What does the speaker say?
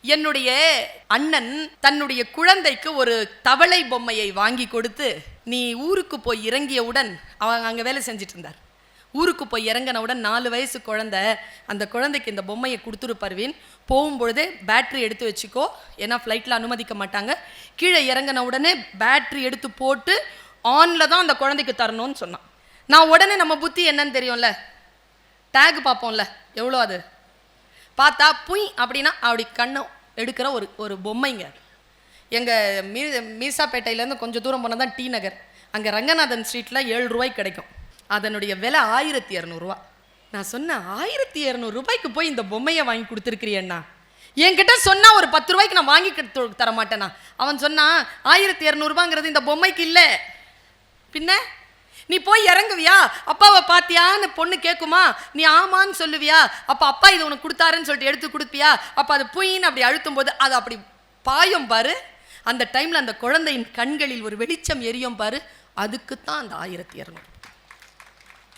என்னுடைய அண்ணன் தன்னுடைய குழந்தைக்கு ஒரு தவளை பொம்மையை வாங்கி கொடுத்து, நீ ஊருக்கு போய் இறங்கியவுடன், அவங்க அங்கே வேலை செஞ்சுட்டு இருந்தார், ஊருக்கு போய் இறங்கினவுடன் 4 வயசு குழந்தை, அந்த குழந்தைக்கு இந்த பொம்மையை கொடுத்துரு பர்வீன், போகும்பொழுதே பேட்ரி எடுத்து வச்சுக்கோ, ஏன்னா ஃப்ளைட்டில் அனுமதிக்க மாட்டாங்க, கீழே இறங்கின உடனே பேட்ரி எடுத்து போட்டு ஆனில் தான் அந்த குழந்தைக்கு தரணும்னு சொன்னான். நான் உடனே நம்ம புத்தி என்னன்னு தெரியும்ல, டேக் பார்ப்போம்ல, எவ்வளோ அது பார்த்தா புய் அப்படின்னா அப்படி கண்ணை எடுக்கிற ஒரு பொம்மைங்க. எங்கள் மீசாப்பேட்டையிலேருந்து கொஞ்சம் தூரம் போனால் தான் டி நகர், அங்கே ரங்கநாதன் ஸ்ட்ரீட்டில் 7 ரூபாய்க்கு கிடைக்கும். அதனுடைய விலை 1200 ரூபா. நான் சொன்னேன், 1200 ரூபாய்க்கு போய் இந்த பொம்மையை வாங்கி கொடுத்துருக்கிறியண்ணா, என்கிட்ட சொன்னால் ஒரு 10 ரூபாய்க்கு நான் வாங்கி தர மாட்டேனா? அவன் சொன்னான், 1200 ரூபாங்கிறது இந்த பொம்மைக்கு இல்லை, பின்ன நீ போய் இறங்குவியா, அப்பாவை பார்த்தியான்னு பொண்ணு கேட்குமா, நீ ஆமான்னு சொல்லுவியா, அப்போ அப்பா இது உனக்கு கொடுத்தாருன்னு சொல்லிட்டு எடுத்து கொடுப்பியா, அப்போ அது புயின்னு அப்படி அழுத்தும் போது அது அப்படி பாயும் பாரு, அந்த டைமில் அந்த குழந்தையின் கண்களில் ஒரு வெளிச்சம் எரியும் பாரு, அதுக்குத்தான் அந்த 1200.